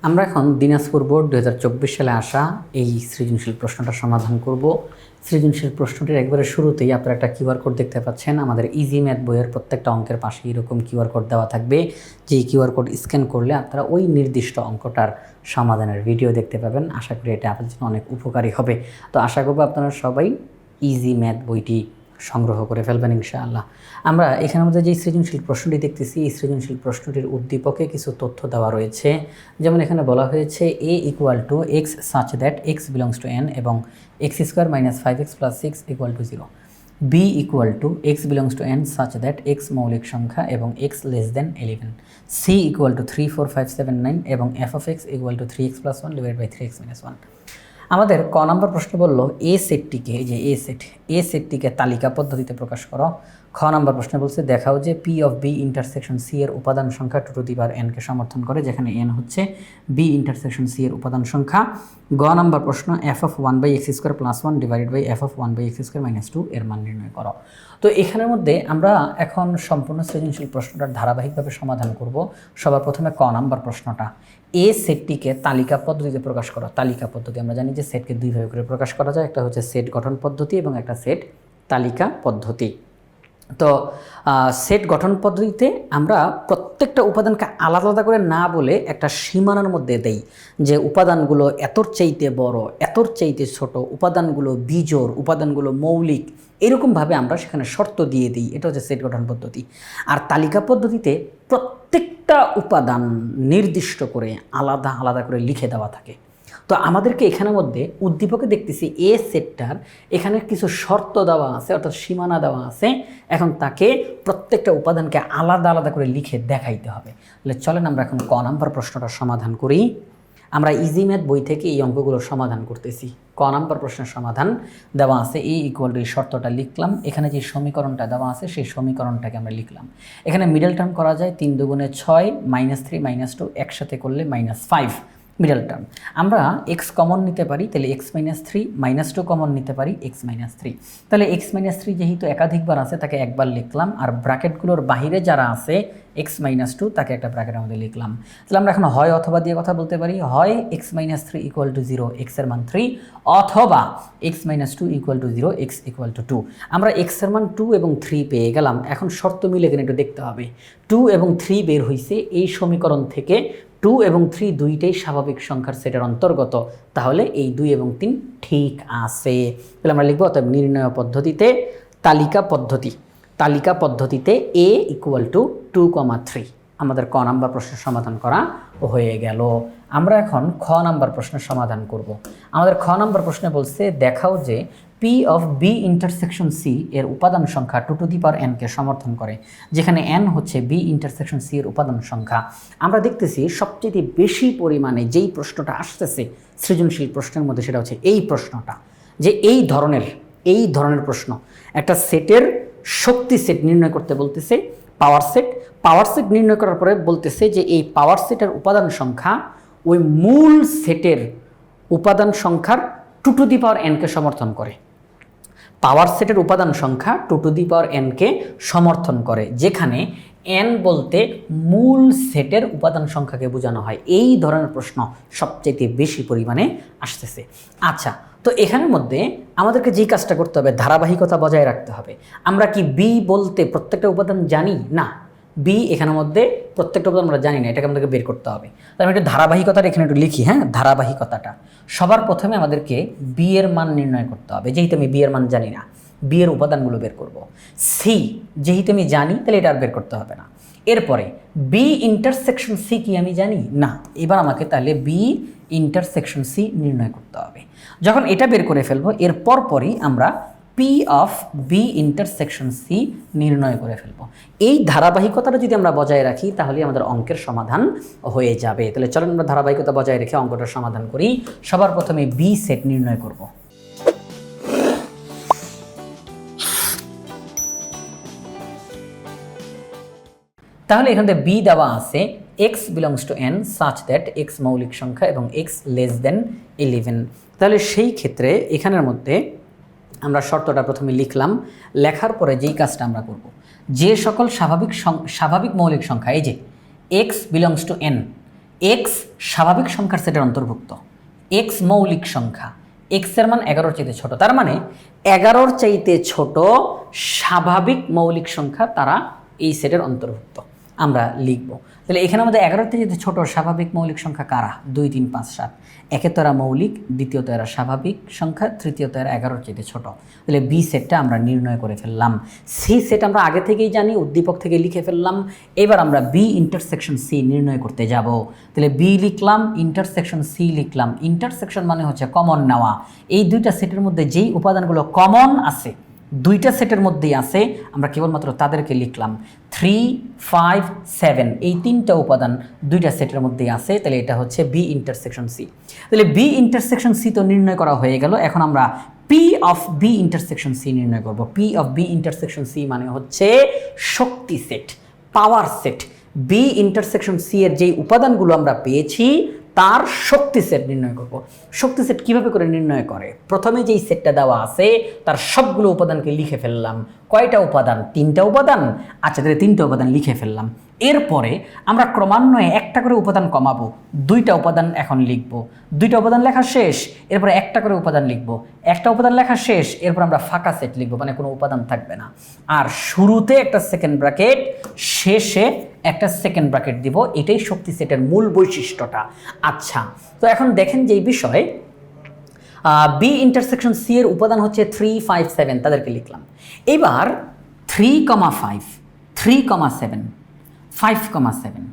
আমরা এখন দিনাজপুর বোর্ড 2024 সালে আসা এই সৃজনশীল প্রশ্নটা সমাধান করব। সৃজনশীল প্রশ্নটির একবারে শুরুতেই আপনারা একটা কিউআর কোড দেখতে পাচ্ছেন। আমাদের ইজি ম্যাথ বইয়ের প্রত্যেকটা অঙ্কের পাশে এরকম কিউআর কোড দেওয়া থাকবে, যেই কিউআর কোড স্ক্যান করলে আপনারা ওই নির্দিষ্ট অঙ্কটার সমাধানের ভিডিও দেখতে পাবেন। আশা করি এটা আপনাদের জন্য অনেক উপকারী হবে। তো আশা করব আপনারা সবাই ইজি ম্যাথ বইটি সংগ্রহ করে ফেলবেন ইনশাআল্লাহ। আমরা এখানের মধ্যে যে সৃজনশীল প্রশ্নটি দেখতেছি, এই সৃজনশীল প্রশ্নটির উদ্দীপকে কিছু তথ্য দেওয়া রয়েছে। যেমন এখানে বলা হয়েছে a = x such that x belongs to n এবং x² - 5x + 6 = 0, b = x belongs to n such that x মৌলিক সংখ্যা এবং x <11, c = 3 4 5 7 9 এবং f of x = 3x + 1 / 3x - 1। আমাদের ক নম্বর প্রশ্ন বলল এ সেটটিকে, এই যে এ সেটটিকে তালিকা পদ্ধতিতে প্রকাশ করো। খ নম্বর প্রশ্ন বলছে দেখাও যে P of B intersection C এর উপাদান সংখ্যা 2n কে সমর্থন করে, যেখানে n হচ্ছে বি ইন্টারসেকশন সি এর উপাদান সংখ্যা। গ নম্বর প্রশ্ন f of 1/x² + 1 / f of 1/x² - 2 এর মান নির্ণয় করো। তো এখানের মধ্যে আমরা এখন সম্পূর্ণ সৃজনশীল প্রশ্নটার ধারাবাহিকভাবে সমাধান করব। সবার প্রথমে ক নম্বর প্রশ্নটা, এ সেটটিকে তালিকা পদ্ধতিতে প্রকাশ করা। তালিকা পদ্ধতি আমরা জানি যে সেটকে দুইভাবে করে প্রকাশ করা যায়, একটা হচ্ছে সেট গঠন পদ্ধতি এবং একটা সেট তালিকা পদ্ধতি। তো সেট গঠন পদ্ধতিতে আমরা প্রত্যেকটা উপাদানকে আলাদা আলাদা করে না বলে একটা সীমানার মধ্যে দেই, যে উপাদানগুলো এতর চাইতে বড়, এতর চাইতে ছোট, উপাদানগুলো বিজোড়, উপাদানগুলো মৌলিক, এরকমভাবে আমরা সেখানে শর্ত দিয়ে দিই। এটা হচ্ছে সেট গঠন পদ্ধতি। আর তালিকা পদ্ধতিতে প্রত্যেকটা উপাদান নির্দিষ্ট করে আলাদা আলাদা করে লিখে দেওয়া থাকে। তো আমাদেরকে এখানের মধ্যে উদ্দীপকে দেখতেছি এ সেটটার এখানে কিছু শর্ত দেওয়া আছে, অর্থাৎ সীমানা দেওয়া আছে। এখন তাকে প্রত্যেকটা উপাদানকে আলাদা আলাদা করে লিখে দেখাইতে হবে। তাহলে চলেন আমরা এখন ক নাম্বার প্রশ্নটা সমাধান করি। আমরা ইজি ম্যাথ বই থেকে এই অঙ্কগুলো সমাধান করতেছি। ক নাম্বার প্রশ্নের সমাধান দেওয়া আছে এ = এই শর্তটা লিখলাম। এখানে যে সমীকরণটা দেওয়া আছে সেই সমীকরণটাকে আমরা লিখলাম। এখানে মিডল টার্ম করা যায়, 3 × 2 = 6 -3 - 2 একসাথে করলে -5 মিডল টার্ম। আমরা x কমন নিতে পারি, তাহলে x - 3 -2 কমন নিতে পারি x - 3। তাহলে x - 3 যেহেতু একাধিকবার আছে তাকে একবার লিখলাম, আর ব্র্যাকেটগুলোর বাহিরে যারা আছে x - 2 তাকে একটা ব্র্যাকেটের মধ্যে লিখলাম। তাহলে আমরা এখন হয় অথবা দিয়ে কথা বলতে পারি, হয় x - 3 = 0, x এর মান 3, অথবা x - 2 = 0, x = 2। আমরা x এর মান 2 এবং 3 পেয়ে গেলাম। এখন শর্ত মিলে কিনা একটু দেখতে হবে। 2 এবং 3 বের হয়েছে এই সমীকরণ থেকে। 2 এবং 3 দুইটাই স্বাভাবিক সংখ্যার সেটের অন্তর্গত, তাহলে এই 2 এবং 3 ঠিক আছে। তাহলে আমরা লিখব অতএব নির্ণয় পদ্ধতিতে তালিকা পদ্ধতিতে a = 2, 3। আমাদের ক নাম্বার প্রশ্নের সমাধান করা হয়ে গেল। আমরা এখন খ নাম্বার প্রশ্নের সমাধান করব। আমাদের খ নাম্বার প্রশ্নে বলছে দেখাও যে P of B intersection C এর উপাদান সংখ্যা 2n কে সমর্থন করে, যেখানে n হচ্ছে বি ইন্টারসেকশন সি এর উপাদান সংখ্যা। আমরা দেখতেছি সবচেয়ে বেশি পরিমাণে যেই প্রশ্নটা আসতেছে সৃজনশীল প্রশ্নের মধ্যে সেটা হচ্ছে এই প্রশ্নটা, যে এই ধরনের প্রশ্ন। একটা সেটের শক্তি সেট নির্ণয় করতে বলতেছে, পাওয়ার সেট নির্ণয় করার পরে বলতেছে যে এই পাওয়ার সেটের উপাদান সংখ্যা ওই মূল সেটের উপাদান সংখ্যার 2n কে সমর্থন করে। পাওয়ার সেটের উপাদান সংখ্যা 2n কে সমর্থন করে, যেখানে n বলতে মূল সেটের উপাদান সংখ্যাকে বোঝানো হয়। এই ধরনের প্রশ্ন সবচেয়ে বেশি পরিমাণে আসতেছে। আচ্ছা, তো এখানের মধ্যে আমাদেরকে যেই কাজটা করতে হবে, ধারাবাহিকতা বজায় রাখতে হবে। আমরা কি বি বলতে প্রত্যেকটা উপাদান জানি? না, বি এখানের মধ্যে প্রত্যেকটা উপাদান আমরা জানি না, এটাকে আমাদেরকে বের করতে হবে। তো আমি একটু ধারাবাহিকতাটা এখানে একটু লিখি। হ্যাঁ, ধারাবাহিকতাটা সবার প্রথমে আমাদেরকে বি এর মান নির্ণয় করতে হবে। যেহেতু আমি বি এর মান জানি না, বি এর উপাদানগুলো বের করব। সি যেহেতু আমি জানি, তাহলে এটা আর বের করতে হবে না। এরপরে বি ইন্টারসেকশন সি কি আমি জানি? না। এবার আমাকে তাহলে বি ইন্টারসেকশন সি নির্ণয় করতে হবে। যখন এটা বের করে ফেলবো, এর পরপরই আমরা P of B intersection C নির্ণয় করে ফেলবো। এই ধারাবাহিকতাটা যদি আমরা বজায় রাখি তাহলে আমাদের অঙ্কের সমাধান হয়ে যাবে। তাহলে চলুন আমরা ধারাবাহিকতা বজায় রেখে অঙ্কটার সমাধান করি। সবার প্রথমে বি সেট নির্ণয় করব। তাহলে এখানে বি দেওয়া আছে x belongs to n such that x মৌলিক সংখ্যা এবং x <11। তাহলে সেই ক্ষেত্রে এখানের মধ্যে আমরা শর্তটা প্রথমে লিখলাম। লেখার পরে যেই কাজটা আমরা করব, যে সকল স্বাভাবিক মৌলিক সংখ্যা, এই যে x belongs to n, x স্বাভাবিক সংখ্যার সেটের অন্তর্ভুক্ত, এক্স মৌলিক সংখ্যা, এক্সের মান 11-র চাইতে ছোট, তার মানে 11-র চাইতে ছোট স্বাভাবিক মৌলিক সংখ্যা তারা এই সেটের অন্তর্ভুক্ত আমরা লিখব। তাহলে এখানে আমাদের 11-র চাইতে ছোট স্বাভাবিক মৌলিক সংখ্যা কারা? 2, 3, 5, 7। একে তো এরা মৌলিক, দ্বিতীয়ত এরা স্বাভাবিক সংখ্যা, তৃতীয়ত এরা 11-র চাইতে ছোট। তাহলে বি সেটটা আমরা নির্ণয় করে ফেললাম। সি সেট আমরা আগে থেকেই জানি, উদ্দীপক থেকে লিখে ফেললাম। এবার আমরা বি ইন্টারসেকশন সি নির্ণয় করতে যাব। তাহলে বি লিখলাম, ইন্টারসেকশন সি লিখলাম। ইন্টারসেকশন মানে হচ্ছে কমন নেওয়া। এই দুইটা সেটের মধ্যে যেই উপাদানগুলো কমন আছে, দুইটা সেটের মধ্যেই আছে, আমরা কেবলমাত্র তাদেরকে লিখলাম। 3, 5, 7 এই তিনটা উপাদান দুইটা সেটের মধ্যেই আছে। তাহলে এটা হচ্ছে বি ইন্টারসেকশন সি। তাহলে বি ইন্টারসেকশন সি তো নির্ণয় করা হয়ে গেল। এখন আমরা P of B intersection C নির্ণয় করব। P of B intersection C মানে হচ্ছে শক্তি set, power set. B intersection C এর যেই উপাদানগুলো আমরা পেয়েছি তার শক্তি সেট নির্ণয় করব। শক্তি সেট কিভাবে করে নির্ণয় করে? প্রথমে যেই সেটটা দেওয়া আছে তার সবগুলো উপাদানকে লিখে ফেললাম। কয়টা উপাদান? 3টা উপাদান। আচ্ছা, তাহলে 3টা উপাদান লিখে ফেললাম। এরপরে আমরা ক্রমান্বয়ে একটা করে উপাদান কমাবো। 2টা উপাদান এখন লিখব। 2টা উপাদান লেখা শেষ, এরপরে একটা করে উপাদান লিখব। একটা উপাদান লেখা শেষ, এরপর আমরা ফাঁকা সেট লিখব, মানে কোনো উপাদান থাকবে না। আর শুরুতে একটা সেকেন্ড ব্র্যাকেট, শেষে একটা সেকেন্ড ব্র্যাকেট দিব। এটাই শক্তি সেটের মূল বৈশিষ্ট্যটা। আচ্ছা, তো এখন দেখেন যে এই বিষয় বি ইন্টারসেকশন সি এর উপাদান হচ্ছে 3, 5, 7, তাদেরকে লিখলাম। এবার 3,5, 3,7, 5,7,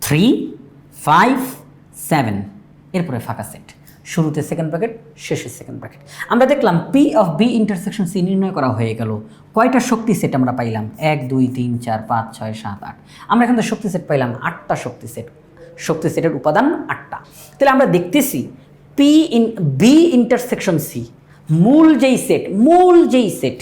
3, 5, 7, এরপরে ফাঁকা সেট, শুরুতে সেকেন্ড ব্র্যাকেট, শেষে সেকেন্ড ব্র্যাকেট। আমরা দেখলাম P of B intersection C নির্ণয় করা হয়ে গেল। কয়টা শক্তি সেট আমরা পাইলাম? 1, 2, 3, 4, 5, 6, 7, 8। আমরা এখান থেকে শক্তি সেট পাইলাম 8টা শক্তি সেট। শক্তি সেটের উপাদান 8টা। তাহলে আমরা দেখতেছি P in B intersection C, মূল যেই সেট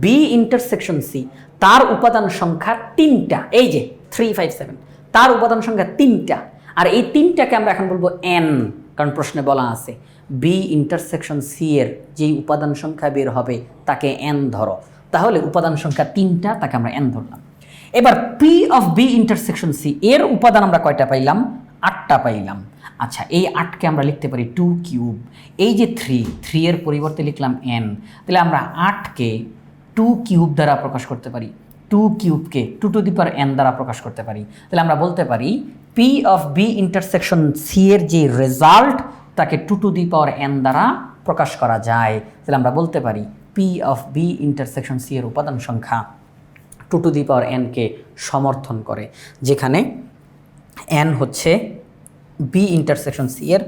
বি ইন্টারসেকশন সি, তার উপাদান সংখ্যা 3টা। এই যে 3, 5, 7, তার উপাদান সংখ্যা 3টা। আর এই 3টাকে আমরা এখন বলবো এন, কারণ প্রশ্নে বলা আছে বি ইন্টারসেকশন সি এর যেই উপাদান সংখ্যা বের হবে তাকে এন ধরো। তাহলে উপাদান সংখ্যা 3টা, তাকে আমরা এন ধরলাম। এবার P of B intersection C এর উপাদান আমরা কয়টা পাইলাম? 8টা পাইলাম। আচ্ছা, এই 8কে আমরা লিখতে পারি 2 কিউব। এই যে 3 এর পরিবর্তে লিখলাম এন। তাহলে আমরা 8কে 2 কিউব দ্বারা প্রকাশ করতে পারি, 2 কিউবকে 2 টু দি পাওয়ার n দ্বারা প্রকাশ করতে পারি। তাহলে আমরা বলতে পারি P of B intersection C এর যে রেজাল্ট তাকে 2 টু দি পাওয়ার n দ্বারা প্রকাশ করা যায়। তাহলে আমরা বলতে পারি P of B intersection C এর উপাদান সংখ্যা 2 টু দি পাওয়ার n কে সমর্থন করে, যেখানে n হচ্ছে বি ইন্টারসেকশন সি এর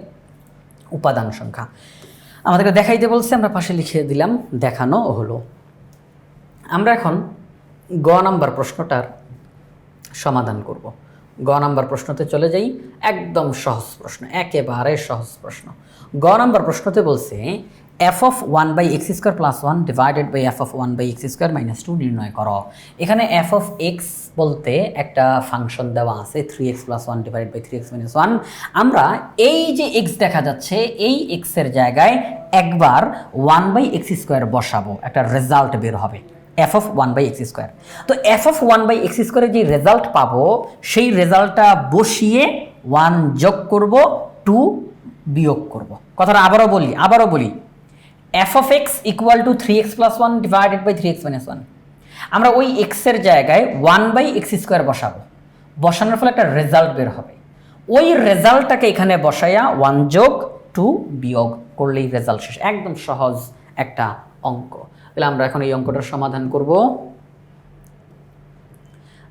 উপাদান সংখ্যা। আমাদেরকে দেখাইতে বলছে, আমরা পাশে লিখে দিলাম, দেখানো হলো। আমরা এখন গ নাম্বার প্রশ্নটার সমাধান করব। গ নাম্বার প্রশ্নতে চলে যাই। একদম সহজ প্রশ্ন, একেবারে সহজ প্রশ্ন। গ নাম্বার প্রশ্নতে বলছে F of 1/x² + 1 divided by F of 1/x² - 2 নির্ণয় করো। এখানে এফ অফ এক্স বলতে একটা ফাংশন দেওয়া আছে 3x + 1 ডিভাইডেড বাই 3x - 1। আমরা এই যে এক্স দেখা যাচ্ছে, এই এক্সের জায়গায় একবার 1/x² বসাবো, একটা রেজাল্ট বের হবে এফ অফ 1/x²। তো এফ অফ 1/x² যে রেজাল্ট পাবো, সেই রেজাল্টটা বসিয়ে 1 যোগ করব, 2 বিয়োগ করব। কথাটা আবারও বলি F of X equal to 3x + 1 divided by 3x - 1। আমরা ওই এক্সের জায়গায় 1/x² বসাবো, বসানোর ফলে একটা রেজাল্ট বের হবে। ওই রেজাল্টটাকে এখানে বসাইয়া 1 যোগ 2 বিয়োগ করলেই রেজাল্ট শেষ। একদম সহজ একটা অঙ্ক। তাহলে আমরা এখন এই অঙ্কটার সমাধান করব।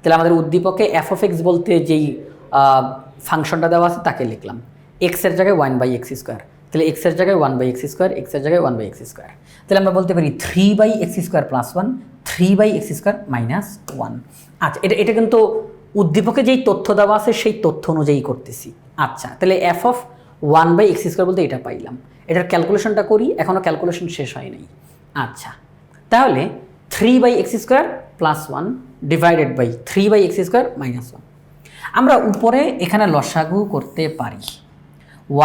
তাহলে আমাদের উদ্দীপকে এফ অফ এক্স বলতে যেই ফাংশনটা দেওয়া আছে তাকে লিখলাম। এক্সের জায়গায় 1/x², তাহলে এক্সের জায়গায় 1/x², এক্সের জায়গায় 1/x²। তাহলে আমরা বলতে পারি 3/x² + 1, 3/x² - 1। আচ্ছা, এটা কিন্তু উদ্দীপকে যেই তথ্য দেওয়া আছে সেই তথ্য অনুযায়ী করতেছি। আচ্ছা, তাহলে এফ অফ 1/x² বলতে এটা পাইলাম। এটার ক্যালকুলেশনটা করি, এখনও ক্যালকুলেশন শেষ হয় নাই। আচ্ছা, তাহলে 3/x² + 1 ডিভাইডেড বাই 3/x² - 1। আমরা উপরে এখানে লসাগু করতে পারি।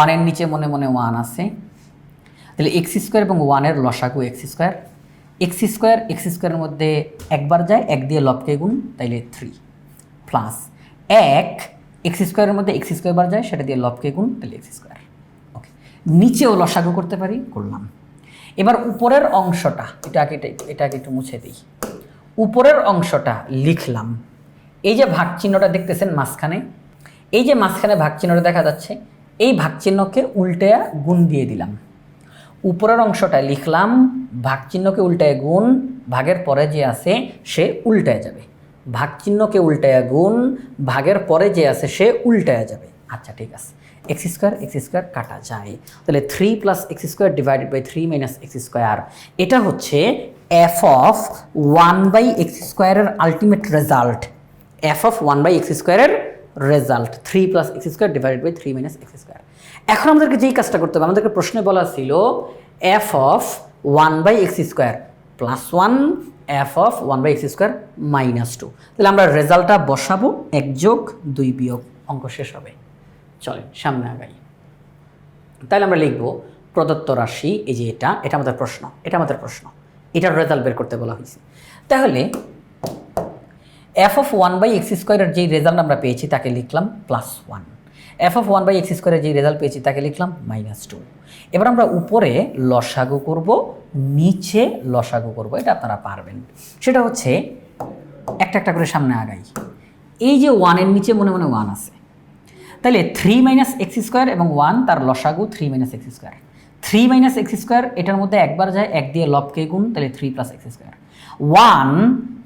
1 নিচে মনে মনে 1 আছে, তাহলে x² এবং 1 লসাগু x²। x² এর মধ্যে একবার যায়, 1 দিয়ে লবকে গুণ, তাইলে 3 প্লাস 1 এক্স স্কোয়ারের মধ্যে এক্স স্কোয়ার বার যায়, সেটা দিয়ে লবকে গুণ, তাহলে এক্স স্কোয়ার। ওকে, নিচেও লসাগু করতে পারি, করলাম। এবার উপরের অংশটা এটাকে একটু মুছে দিই। উপরের অংশটা লিখলাম, এই যে ভাগ চিহ্নটা দেখতেছেন মাঝখানে, এই যে মাঝখানে ভাগ চিহ্নটা দেখা যাচ্ছে, এই ভাগ চিহ্নকে উল্টে গুণ দিয়ে দিলাম। উপরের অংশটা লিখলাম, ভাগ চিহ্নকে উল্টায় গুণ, ভাগের পরে যে আছে সে উল্টায় যাবে। ভাগ চিহ্নকে উল্টায় গুণ, ভাগের পরে যে আছে সে উল্টায় যাবে। আচ্ছা ঠিক আছে, এক্স স্কোয়ার কাটা যায়, তাহলে 3 plus x square divided by 3 minus x square. এটা হচ্ছে এফ অফ 1 বাই এক্স স্কোয়ারের ultimate result. F of 1 by x স্কোয়ারের result 3 plus x square divided by 3 minus x square. এখন আমাদেরকে যেই কাজটা করতে হবে, আমাদেরকে প্রশ্নে বলা ছিল F of 1 by X square plus 1 F of 1 by X square minus 2। তাহলে আমরা রেজাল্টটা বসাবো, 1 যোগ 2 বিয়োগ, অঙ্ক শেষ হবে। চলেন সামনে আগাই। তাহলে আমরা লিখব প্রদত্ত রাশি, এই যে এটা আমাদের প্রশ্ন, এটার রেজাল্ট বের করতে বলা হয়েছে। তাহলে এফ অফ 1 বাই এক্স স্কোয়ারের যেই রেজাল্ট আমরা পেয়েছি তাকে লিখলাম plus 1, F of 1 by x স্কোয়ারের যেই রেজাল্ট পেয়েছি তাকে লিখলাম মাইনাস 2। এবার আমরা উপরে লসাগু করব, নিচে লসাগু করব, এটা আপনারা পারবেন। সেটা হচ্ছে একটা করে সামনে আগাই। এই যে 1-এর নিচে মনে মনে 1 আছে, তাহলে 3 মাইনাস এক্স স্কোয়ার এবং 1 তার লসাগু 3 minus x square. 3 minus x square এটার মধ্যে একবার যায়, 1 দিয়ে লবকে গুণ, তাহলে 3 plus x square. 1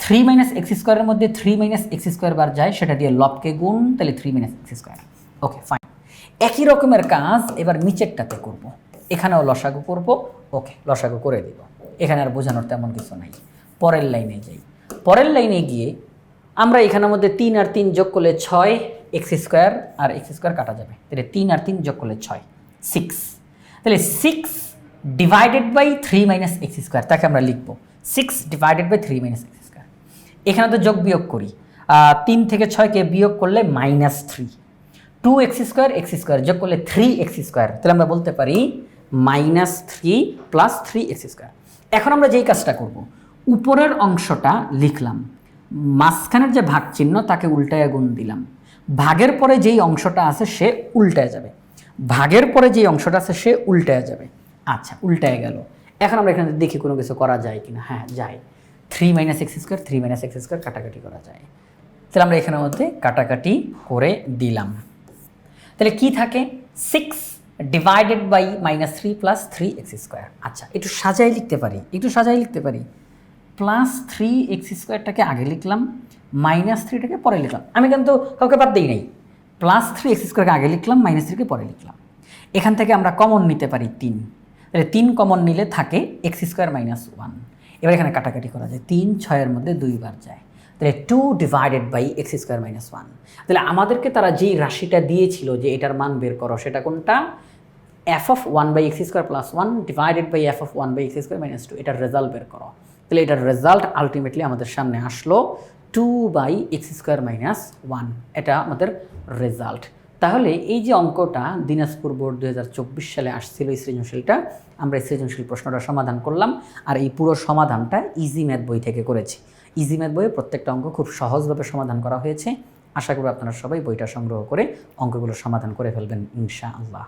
3 minus x স্কোয়ারের মধ্যে 3 মাইনাস এক্স স্কোয়ার বার যায়, সেটা দিয়ে লবকে গুণ, তাহলে 3 minus x square. Okay fine, একই রকমের কাজ এবার নিচেরটাতে করব। এখানেও লসাগু করব। ওকে, লসাগু করে দিব, এখানে আর বোঝানোর তেমন কিছু নাই। পরের লাইনে যাই। পরের লাইনে গিয়ে আমরা এখানের মধ্যে 3 আর 3 যোগ করলে 6 এক্স স্কোয়ার, আর এক্স স্কোয়ার কাটা যাবে, তাহলে 3 আর 3 যোগ করলে 6, 6। তাহলে 6 divided by 3 minus x square, তাকে আমরা লিখব 6 divided by 3 minus x square. এখানে তো যোগ বিয়োগ করি, 3 থেকে 6কে বিয়োগ করলে মাইনাস 3, 2 এক্স স্কোয়ার যোগ করলে 3 এক্স স্কোয়ার, তাহলে আমরা বলতে পারি মাইনাস 3 প্লাস 3 এক্স স্কোয়ার। এখন আমরা যেই কাজটা করব, উপরের অংশটা লিখলাম, মাঝখানের যে ভাগ চিহ্ন তাকে উল্টায় গুণ দিলাম, ভাগের পরে যেই অংশটা আছে সে উল্টায় যাবে, ভাগের পরে যেই অংশটা আছে সে উল্টায় যাবে। আচ্ছা, উল্টায় গেল। এখন আমরা এখানে দেখি কোনো কিছু করা যায় কিনা। হ্যাঁ যায়, 3 মাইনাস এক্স স্কোয়ার কাটাকাটি করা যায়। তাহলে আমরা এখানের মধ্যে কাটাকাটি করে দিলাম। তাহলে কি থাকে, 6 divided by minus 3 plus 3 X square. আচ্ছা, একটু সাজাই লিখতে পারি, প্লাস 3 এক্স স্কোয়ারটাকে আগে লিখলাম, মাইনাস 3টাকে পরে লিখলাম। আমি কিন্তু কাউকে বাদ দিই নাই, প্লাস 3 এক্স স্কোয়ারকে আগে লিখলাম, মাইনাস 3কে পরে লিখলাম। এখান থেকে আমরা কমন নিতে পারি 3, তাহলে 3 কমন নিলে থাকে এক্স স্কোয়ার মাইনাস 1। এবার এখানে কাটাকাটি করা যায়, 3 6-এর মধ্যে 2 বার যায়, তাহলে 2 divided by X square minus 1। তাহলে আমাদেরকে তারা যেই রাশিটা দিয়েছিল যে এটার মান বের করো, সেটা কোনটা, F of 1 by X square plus 1 divided by F of 1 by X square minus 2, এটার রেজাল্ট বের করো। তাহলে এটার রেজাল্ট আলটিমেটলি আমাদের সামনে আসলো 2 বাই এক্স স্কোয়ার মাইনাস 1, এটা আমাদের রেজাল্ট। তাহলে এই যে অঙ্কটা দিনাজপুর বোর্ড 2024 সালে আসছিল এই সৃজনশীলটা, আমরা এই সৃজনশীল প্রশ্নটা সমাধান করলাম, আর এই পুরো সমাধানটা ইজি ম্যাথ বই থেকে করেছি। ইজি ম্যাথ বইয়ে প্রত্যেকটা অঙ্ক খুব সহজভাবে সমাধান করা হয়েছে। আশা করি আপনারা সবাই বইটা সংগ্রহ করে অঙ্কগুলো সমাধান করে ফেলবেন ইনশাআল্লাহ।